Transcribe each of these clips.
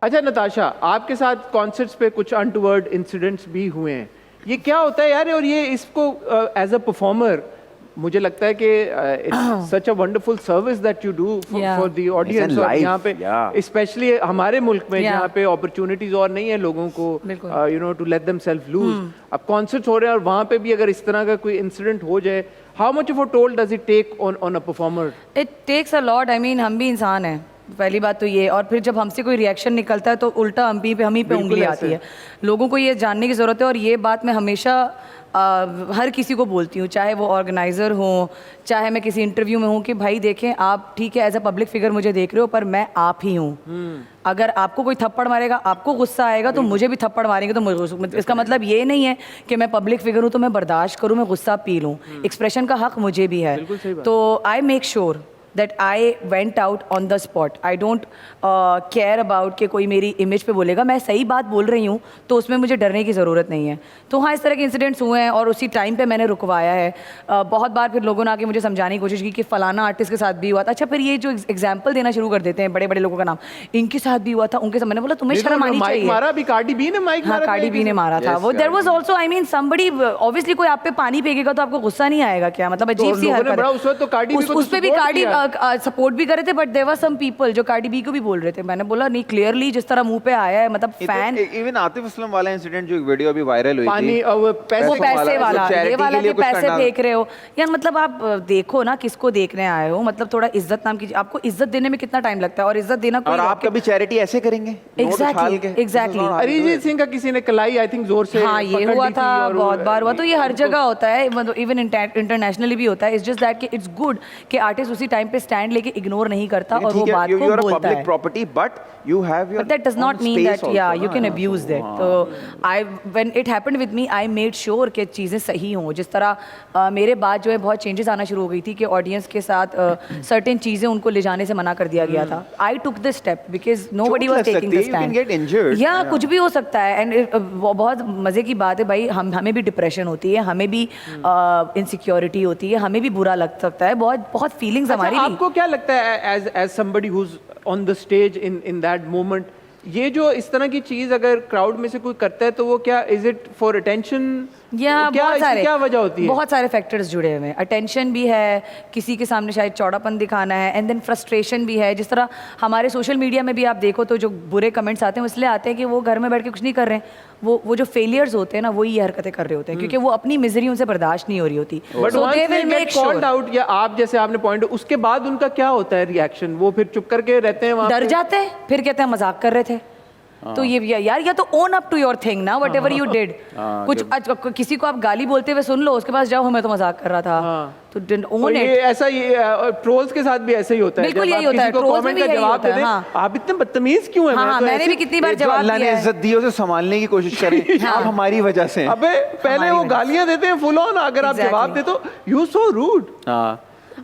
अच्छा नताशा, आपके साथ कॉन्सर्ट्स पे कुछ अनटूवर्ड इंसिडेंट्स भी हुए हैं, ये क्या होता है यार? और ये इसको एज अ परफॉर्मर मुझे लगता है कि it's such a wonderful service that you do for the audience. और यहाँ पे स्पेशली हमारे मुल्क में जहाँ पे अपॉर्चुनिटीज और नहीं है लोगों को you know to let themselves loose. अब कॉन्सर्ट्स हो रहे हैं और वहाँ पे भी अगर इस तरह का कोई इंसिडेंट हो जाए, how much of a toll does it take on a performer? It takes a lot. I mean हम भी इंसान हैं, पहली बात तो ये। और फिर जब हमसे कोई रिएक्शन निकलता है तो उल्टा हम ही पे उंगली आती है। लोगों को ये जानने की ज़रूरत है। और ये बात मैं हमेशा हर किसी को बोलती हूँ, चाहे वो ऑर्गेनाइज़र हो, चाहे मैं किसी इंटरव्यू में हूँ, कि भाई देखें आप ठीक है एज अ पब्लिक फिगर मुझे देख रहे हो, पर मैं आप ही हूँ। अगर आपको कोई थप्पड़ मारेगा, आपको गुस्सा आएगा, तो मुझे भी थप्पड़ मारेंगे तो मुझे, इसका मतलब ये नहीं है कि मैं पब्लिक फिगर हूँ तो मैं बर्दाश्त करूँ, मैं गुस्सा पी लूँ। एक्सप्रेशन का हक मुझे भी है। तो I make sure that I went out on the spot. I don't care about कि कोई मेरी इमेज पे बोलेगा। मैं सही बात बोल रही हूँ तो उसमें मुझे डरने की ज़रूरत नहीं है। तो हाँ, इस तरह के इंसिडेंट्स हुए हैं और उसी टाइम पे मैंने रुकवाया है। बहुत बार फिर लोगों ने आके मुझे समझाने की कोशिश की कि फ़लाना आर्टिस्ट के साथ भी हुआ था। अच्छा, फिर ये जो एग्जाम्पल देना शुरू कर देते हैं बड़े बड़े लोगों का नाम, इनके साथ भी हुआ था, उनके साथ। मैंने बोला तुम्हें शर्म आनी चाहिए। मारा भी कार्डी बी ने, माइक हाँ, कार्डी बी ने मारा था वो। There was also, I mean somebody, obviously कोई आप पे पानी फेंकेगा तो आपको गुस्सा नहीं आएगा क्या? मतलब अजीब सी हरकत है। उस पे भी कार्डी सपोर्ट भी करे थे, but there were some people जो कार्डी बी को भी बोल रहे थे। मैंने बोला नहीं, क्लियरली जिस तरह मुंह पे आया है, मतलब फैन। इवन आतिफ असलम वाला इंसिडेंट जो एक वीडियो अभी वायरल हुई थी, वो पैसे वाला, ये वाला के पैसे फेंक रहे हो यार। मतलब आप देखो ना किसको देखने आए हो। मतलब थोड़ा इज्जत नाम की, आपको इज्जत देने में कितना टाइम लगता है, और इज्जत देना कोई, और आप कभी चैरिटी ऐसे करेंगे? एग्जैक्टली। अरिजीत सिंह का किसी ने कलाई आई थिंक जोर से, हाँ ये हुआ था, बहुत बार हुआ। तो ये हर जगह होता है, मतलब इवन इंटरनेशनली भी होता है। इट्स जस्ट दैट कि इट्स गुड कि आर्टिस्ट उसी टाइम पे स्टैंड लेके इग्नोर नहीं करता और वो बात को बोलता है। Property, but you have your, but that does not mean that you can abuse that. तो when it happened with me, I made sure कि चीज़ें सही हों। जिस तरह मेरे बाद जो है बहुत चेंजेस आना शुरू हो गई थी कि ऑडियंस के साथ सर्टेन चीज़ें उनको ले जाने से मना कर दिया गया था। I took this step because nobody was taking the stand. या कुछ भी हो सकता है। एंड बहुत मज़े की बात है भाई, हमें भी डिप्रेशन होती है, हमें भी इनसिक्योरिटी होती है, हमें भी बुरा लग सकता है, बहुत फीलिंग्स हमारी भी। आपको क्या लगता है as somebody who's on the stage in that moment, ये जो इस तरह की चीज अगर क्राउड में से कोई करता है तो वो क्या, इज इट फॉर अटेंशन या क्या वजह होती है? बहुत सारे फैक्टर्स जुड़े हुए हैं। अटेंशन भी है, किसी के सामने शायद चौड़ापन दिखाना है, एंड देन फ्रस्ट्रेशन भी है। जिस तरह हमारे सोशल मीडिया में भी आप देखो तो जो बुरे कमेंट्स आते हैं इसलिए आते हैं कि वो घर में बैठ के कुछ नहीं कर रहे हैं। वो जो फेलियर्स होते हैं ना, वो ये हरकतें कर रहे होते हैं क्योंकि वो अपनी मिजरी उनसे बर्दाश्त नहीं हो रही होती। So they will make called out, या आप जैसे आपने पॉइंट, उसके बाद उनका क्या होता है रिएक्शन? वो फिर चुप करके रहते हैं, डर जाते हैं, फिर कहते हैं मजाक कर रहे थे। तो ये यार, या तो own up to your thing ना, वट एवर यू डिड। कुछ किसी को आप गाली बोलते हुए सुन लो, उसके पास जाओ मैं तो मजाक कर रहा था। तो ओन इट। ऐसा ये ट्रोल्स के साथ भी ऐसा ही होता है। बिल्कुल यही होता है, ट्रोल्स में भी यही होता है। आप इतने बदतमीज क्यों हैं? हाँ, मैंने भी कितनी बार जवाब दिया है। अल्लाह ने इज्जत दी, उसे संभालने की कोशिश करें। आप हमारी वजह से। अबे पहले वो गालियां देते हैं फुल ऑन, अगर आप जवाब दे तो यू सो रूड।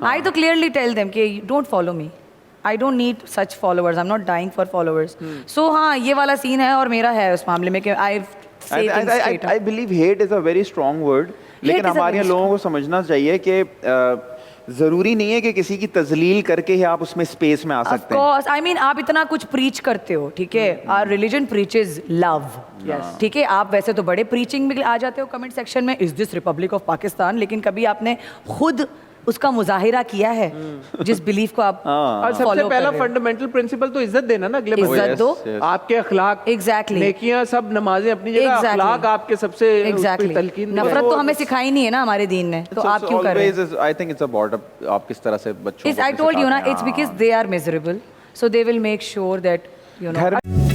आई तो क्लियरली टेल देम कि don't follow me, I don't need such followers. I'm not dying for followers. So हाँ, ये वाला सीन है और मेरा है उस मामले में कि I say things straight. I believe hate is a very strong word. लेकिन हमारे यहाँ लोगों को समझना चाहिए कि ज़रूरी नहीं है कि किसी की तजलील करके ही आप उसमें स्पेस में आ सकते हैं। Of course, I mean आप इतना कुछ प्रीच करते हो, ठीक है? Our religion preaches love. ठीक है, आप वैसे तो बड़े प्रीचिंग में आ जाते हो कमेंट सेक्शन में, is this Republic of Pakistan, लेकिन कभी आपने खुद उसका मुजाहिरा किया है जिस बिलीफ को आप सबसे पहला फंडामेंटल प्रिंसिपल तो इज्जत देना ना, अगले इज्जत दो। आपके अखलाक, एग्जैक्टली, नेकियां सब, नमाजें अपनी जगह, अखलाक आपके सबसे तलकीन। नफरत तो हमें सिखाई नहीं है ना हमारे दीन ने, तो आप क्यों कर रहे हैं? I think it's about आप किस तरह से बच्चों को, I told you ना, it's because they are miserable, so they will make sure that you know